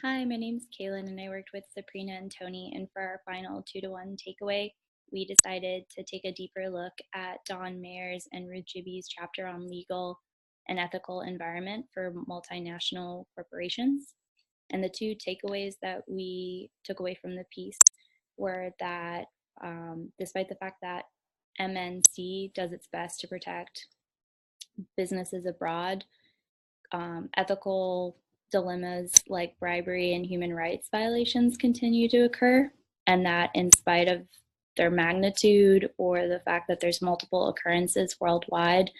Hi, my name's Kaylin, and I worked with Sabrina and Tony. And for our final 2-to-1 takeaway, we decided to take a deeper look at Don Mayer's and Ruth Gibby's chapter on legal and ethical environment for multinational corporations. And the two takeaways that we took away from the piece were that despite the fact that MNC does its best to protect businesses abroad, ethical dilemmas like bribery and human rights violations continue to occur, and that in spite of their magnitude or the fact that there's multiple occurrences worldwide,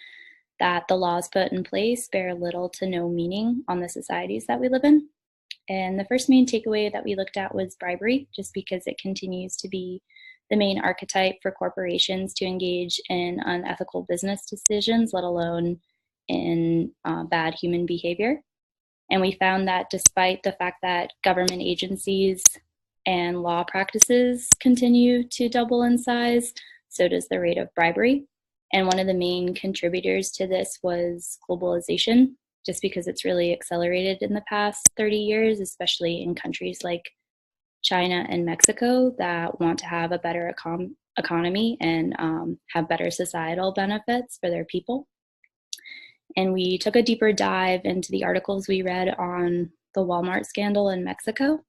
that the laws put in place bear little to no meaning on the societies that we live in. And the first main takeaway that we looked at was bribery, just because it continues to be the main archetype for corporations to engage in unethical business decisions, let alone in bad human behavior. And we found that despite the fact that government agencies and law practices continue to double in size, so does the rate of bribery. And one of the main contributors to this was globalization, just because it's really accelerated in the past 30 years, especially in countries like China and Mexico that want to have a better economy and have better societal benefits for their people. And we took a deeper dive into the articles we read on the Walmart scandal in Mexico,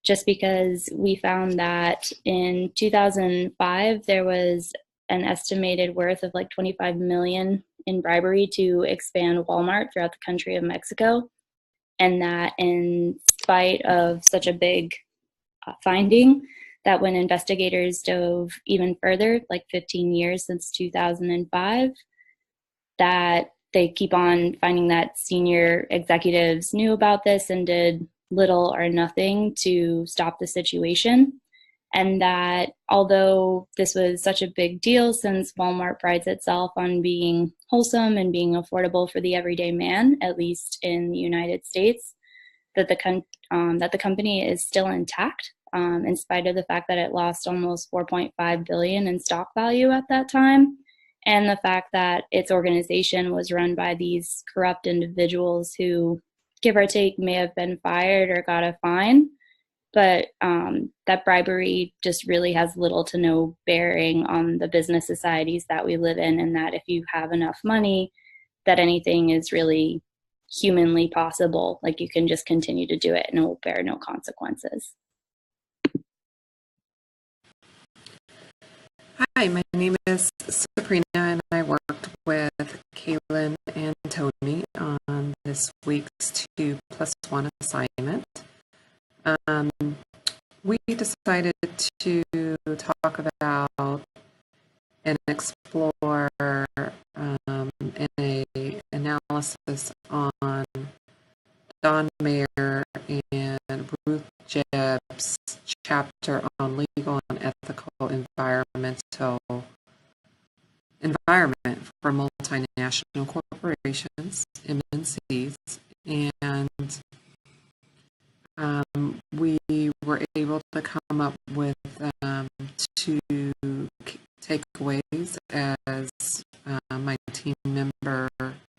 just because we found that in 2005, there was an estimated worth of like 25 million in bribery to expand Walmart throughout the country of Mexico. And that in spite of such a big finding, that when investigators dove even further, like 15 years since 2005, that they keep on finding that senior executives knew about this and did little or nothing to stop the situation. And that although this was such a big deal, since Walmart prides itself on being wholesome and being affordable for the everyday man, at least in the United States, that the company is still intact, in spite of the fact that it lost almost 4.5 billion in stock value at that time, and the fact that its organization was run by these corrupt individuals who, give or take, may have been fired or got a fine, but that bribery just really has little to no bearing on the business societies that we live in, and that if you have enough money, that anything is really humanly possible. Like, you can just continue to do it and it will bear no consequences. Hi, my name is Sabrina, and I worked with Kaylin and Tony on this week's 2+1 assignment. We decided to talk about and explore an analysis on Don Mayer and Ruth Jeb's chapter on legal and ethical environment for multinational corporations, MNCs, and we were able to come up with two takeaways as my team member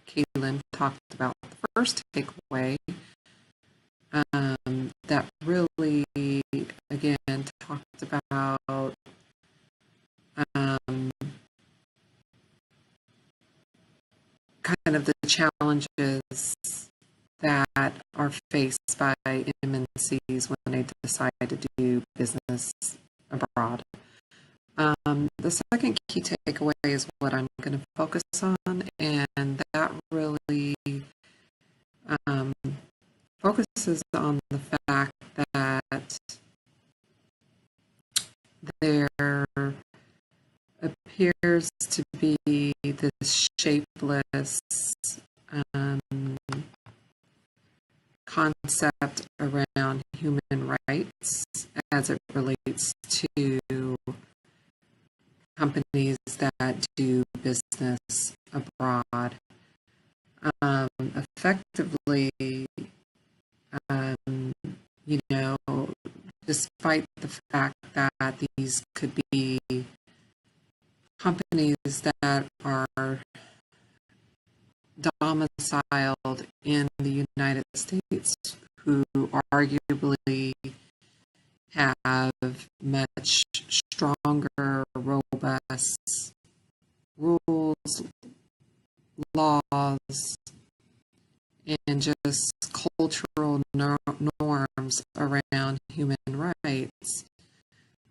Kaylin talked about the first takeaway, that really, again, talked about kind of the challenges that are faced by MNCs when they decide to do business abroad. The second key takeaway is what I'm going to focus on, and that really focuses on the fact that there appears to be this shapeless concept around human rights as it relates to companies that do business abroad. Effectively, despite the fact that these could be companies that are domiciled in the United States who arguably have much stronger, robust rules, laws, and just cultural norms around human rights.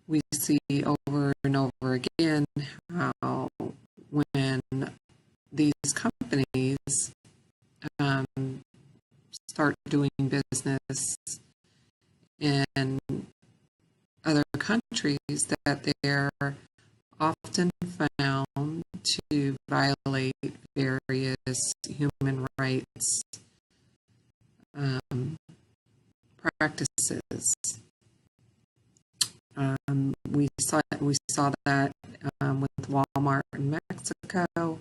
We see over and over again how when these companies start doing business in other countries, that they're often found to violate various human rights practices. We saw that with Walmart in Mexico,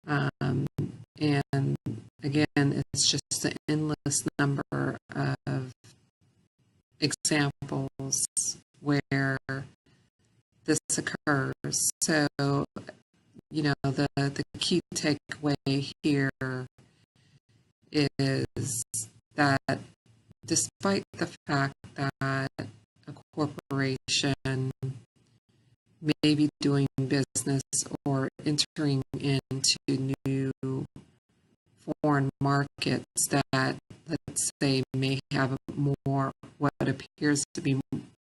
and again, it's just an endless number of examples where this occurs. So, the key takeaway here is that despite the fact that a corporation may be doing business or entering into new foreign markets that, let's say, may have what appears to be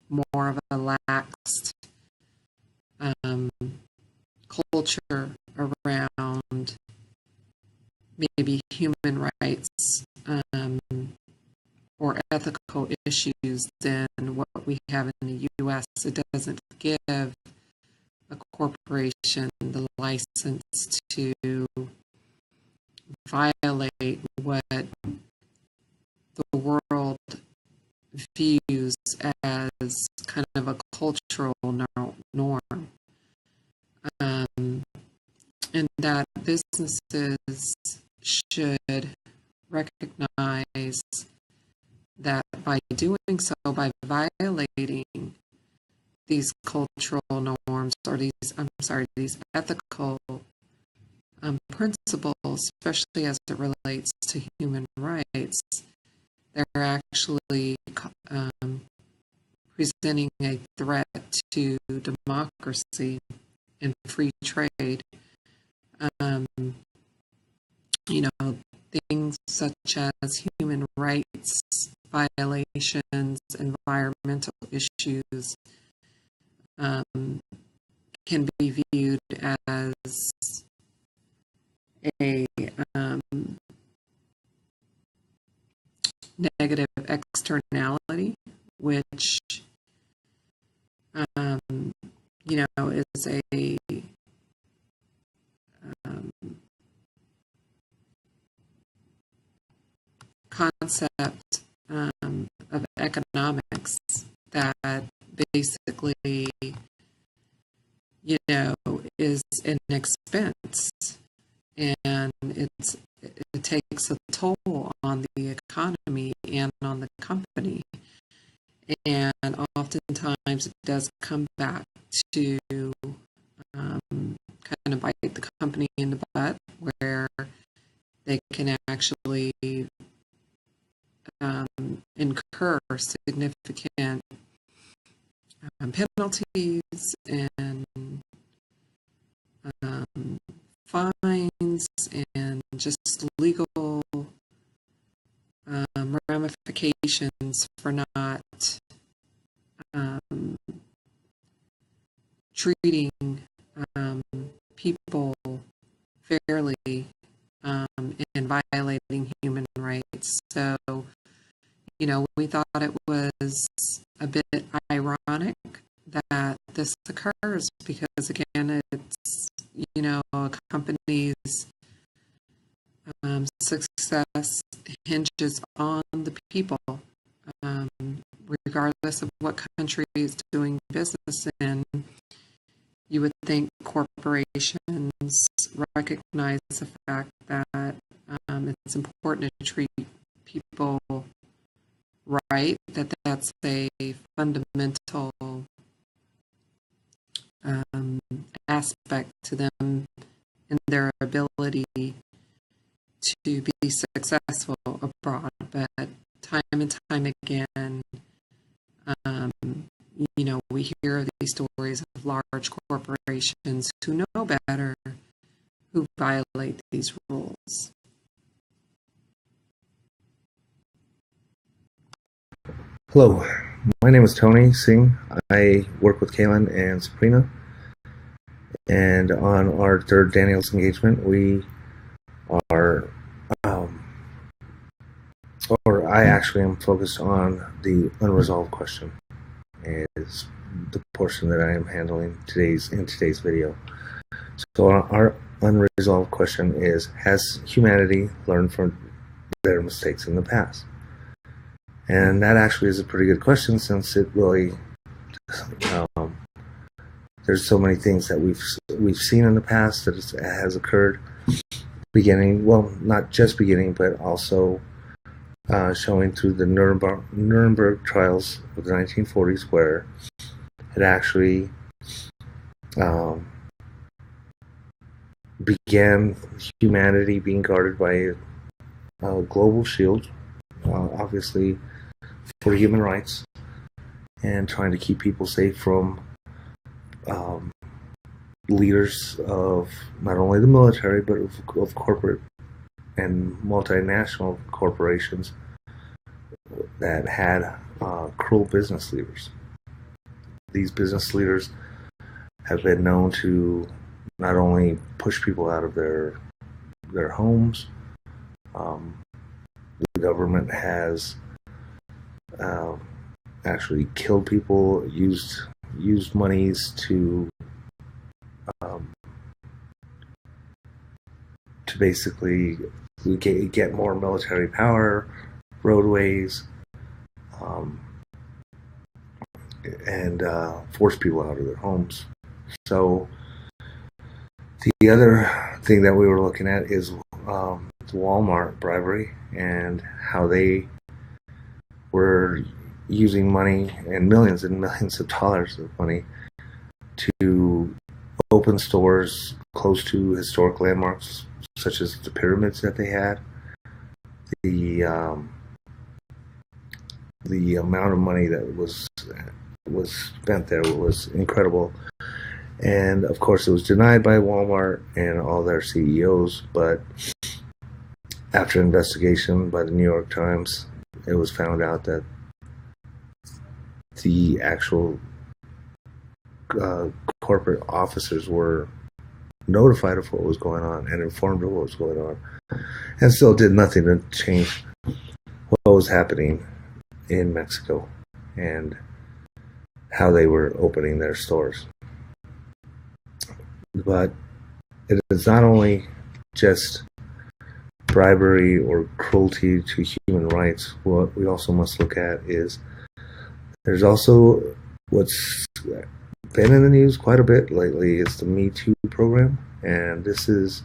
more of a laxed culture around maybe human rights or ethical issues than what we have in the U.S. It doesn't give a corporation the license to violate what the world views as kind of a cultural norm. And that businesses should recognize that by doing so, by violating these cultural norms or these ethical principles, especially as it relates to human rights, they're actually presenting a threat to democracy and free trade. Things such as human rights violations, environmental issues can be viewed as a negative externality, which is a concept of economics that basically, is an expense, and it takes a toll on the economy and on the company, and oftentimes it does come back to kind of bite the company in the butt, where they can actually incur significant penalties and fines and just legal ramifications for not treating people fairly and violating human rights. So, we thought it was a bit ironic that this occurs because, again, it's, a company's success hinges on the people, regardless of what country is doing business in. You would think corporations recognize the fact that it's important to treat people right, that's a fundamental aspect to them in their ability to be successful abroad. But time and time again, um, we hear these stories of large corporations who know better, who violate these rules. Hello, my name is Tony Singh. I work with Kaylin and Sabrina, and on our third Daniels engagement, we are, or I actually am focused on the unresolved question, is the portion that I am handling in today's video. So our unresolved question is: has humanity learned from their mistakes in the past? And that actually is a pretty good question, since it really there's so many things that we've seen in the past that has occurred, beginning, well, not just beginning, but also showing through the Nuremberg trials of the 1940s, where it actually began humanity being guarded by a global shield, obviously for human rights, and trying to keep people safe from leaders of not only the military, but of corporate and multinational corporations that had cruel business leaders. These business leaders have been known to not only push people out of their homes. The government has actually killed people, used monies to basically get more military power, roadways, and force people out of their homes. So the other thing that we were looking at is the Walmart bribery, and how they were using money, and millions of dollars of money, to open stores close to historic landmarks, such as the pyramids that they had. The amount of money that was spent there was incredible, and of course it was denied by Walmart and all their CEOs. But after investigation by the New York Times, it was found out that the actual corporate officers were notified of what was going on and informed of what was going on, and still did nothing to change what was happening in Mexico and how they were opening their stores. But it is not only just bribery or cruelty to human rights. What we also must look at is there's also what's been in the news quite a bit lately is the Me Too program, and this is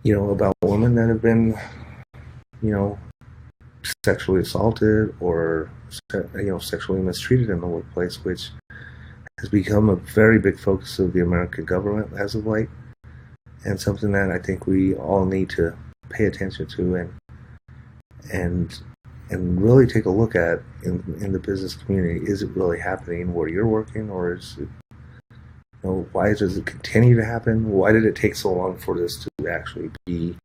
about women that have been sexually assaulted or sexually mistreated in the workplace, which has become a very big focus of the American government as of late, and something that I think we all need to pay attention to and really take a look at in the business community. Is it really happening where you're working, or is it, why does it continue to happen? Why did it take so long for this to actually be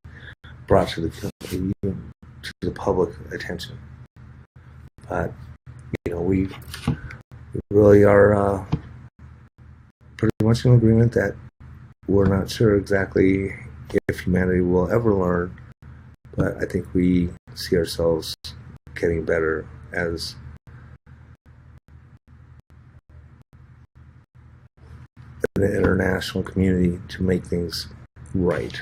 brought to the public attention? But we really are pretty much in agreement that we're not sure exactly if humanity will ever learn, but I think we see ourselves getting better as an international community to make things right.